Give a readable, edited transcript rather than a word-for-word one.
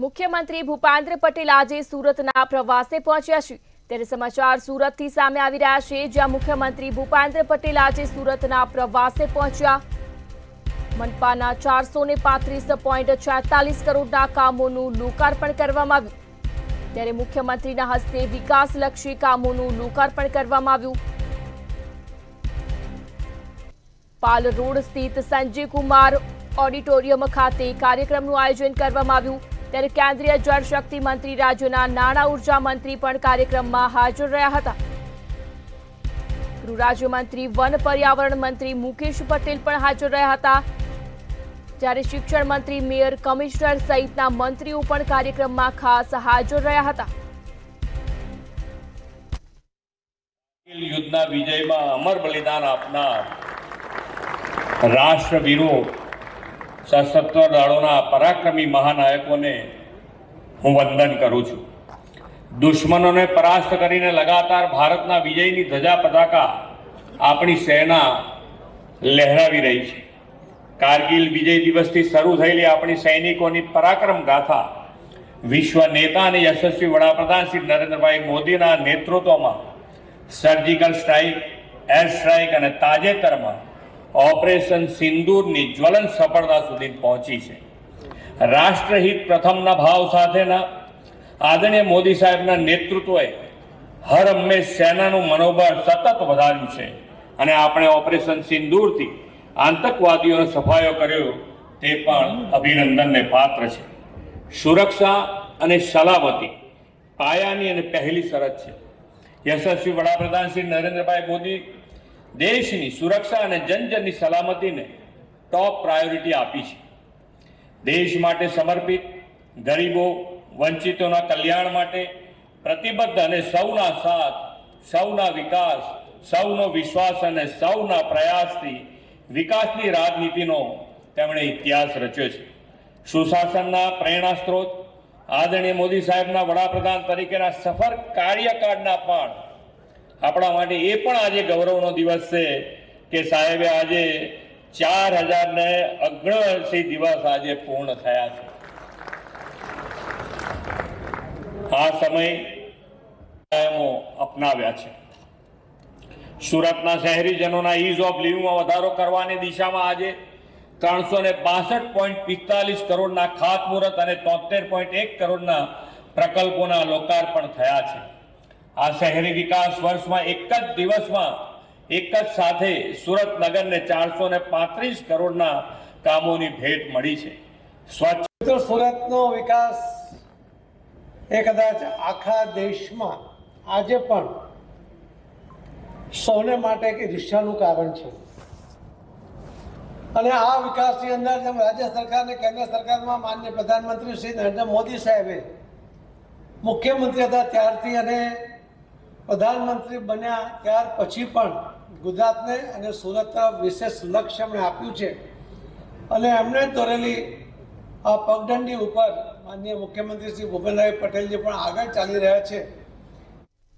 મુખ્યમંત્રી ભૂપેન્દ્ર પટેલ આજે સુરતના પ્રવાસે પહોંચ્યા છે। ત્યારે સમાચાર સુરતથી સામે આવી રહ્યા છે, જ્યાં મુખ્યમંત્રી ભૂપેન્દ્ર પટેલ આજે સુરતના પ્રવાસે પહોંચ્યા। મનપાના 435.46 કરોડના કામોનું લોકાર્પણ કરવામાં આવ્યું। ત્યારે મુખ્યમંત્રીના હસ્તે વિકાસલક્ષી કામોનું લોકાર્પણ કરવામાં આવ્યું। પાલ રોડ સ્થિત સંજય કુમાર ઓડિટોરિયમ ખાતે કાર્યક્રમનું આયોજન કરવામાં આવ્યું। ત્યારે કેન્દ્રીય જળશક્તિ મંત્રી, રાજ્યના નાણાં ઉર્જા મંત્રી પણ કાર્યક્રમમાં હાજર રહ્યા હતા। ગૃહ રાજ્યમંત્રી, વન પર્યાવરણ મંત્રી મુકેશ પટેલ પણ હાજર રહ્યા હતા। જ્યારે શિક્ષણ મંત્રી, મેયર, કમિશનર સહિતના મંત્રીઓ પણ કાર્યક્રમમાં ખાસ હાજર રહ્યા હતા। યુદ્ધના વિજયમાં અમર બલિદાન આપનાર રાષ્ટ્રવીરો, સશસ્ત્ર દળોના પરાક્રમી મહાનાયકોને હું વંદન કરું છું। દુશ્મનોને પરાસ્ત કરીને લગાતાર ભારતના વિજયની ધજા પતાકા આપણી સેના લહેરાવી રહી છે। કારગિલ વિજય દિવસથી શરૂ થયેલી આપણી સૈનિકોની પરાક્રમ ગાથા વિશ્વ નેતા અને યશસ્વી વડાપ્રધાન શ્રી નરેન્દ્રભાઈ મોદીના નેતૃત્વમાં સર્જિકલ સ્ટ્રાઇક, એર સ્ટ્રાઇક અને તાજેતરમાં ઓપરેશન સિંદૂરની જ્વલંત સફળતા સુધી પહોંચી છે। રાષ્ટ્રહિત પ્રથમના ભાવ સાથેના આદરણીય મોદી સાહેબના નેતૃત્વએ હર હંમેશ સેનાનું મનોબળ સતત વધાર્યું છે અને આપણે ઓપરેશન સિંદૂરથી આતંકવાદીઓનો સફાયો કર્યો તે પણ અભિનંદનને પાત્ર છે। સુરક્ષા અને સલામતી પાયાની અને પહેલી શરત છે। યશસ્વી વડાપ્રધાન શ્રી નરેન્દ્રભાઈ મોદી દેશની સુરક્ષા અને જનજનની સલામતીને ટોપ પ્રાયોરિટી આપી છે। દેશ માટે સમર્પિત, ગરીબો, વંચિતોના કલ્યાણ માટે પ્રતિબદ્ધ અને સૌના સાથ, સૌના વિકાસ, સૌનો વિશ્વાસ અને સૌના પ્રયાસથી વિકાસની રાજનીતિનો તેમણે ઇતિહાસ રચ્યો છે। સુશાસનના પ્રેરણા સ્ત્રોત આદરણીય મોદી સાહેબના વડાપ્રધાન તરીકેના સફળ કાર્યકાળના પણ આપણા માટે એ પણ આજે ગૌરવનો દિવસ છે કે સાહેબે આજે 4079 દિવસ આજે પૂર્ણ થયા છે। આ સમય અપનાવ્યા છે। સુરતના શહેરીજનોના ઇઝ ઓફ લિવિંગમાં વધારો કરવાની દિશામાં આજે 362.45 કરોડના ખાતમુહૂર્ત અને 73.1 કરોડના પ્રકલ્પોના લોકાર્પણ થયા છે। આ શહેરી વિકાસ વર્ષમાં એક જ દિવસમાં એક જ સાથે સુરત નગરને 435 કરોડના કામોની ભેટ મળી છે। સ્વચ્છ સુરતનો વિકાસ એ કદાચ આખા દેશમાં આજે પણ સૌને માટે એક ઈર્ષ્યાનું કારણ છે અને આ વિકાસની અંદર જેમ રાજ્ય સરકાર અને કેન્દ્ર સરકારમાં માનનીય પ્રધાનમંત્રી શ્રી નરેન્દ્ર મોદી સાહેબે મુખ્યમંત્રી હતા ત્યારથી અને પ્રધાનમંત્રી બન્યા ત્યાર પછી પણ ગુજરાતને અને સુરત વિશેષ લક્ષ્ય એમણે આપ્યું છે અને એમણે દોરેલી આ પગદંડી ઉપર માનનીય મુખ્યમંત્રી શ્રી ભૂપેન્દ્રભાઈ પટેલજી પણ આગળ ચાલી રહ્યા છે।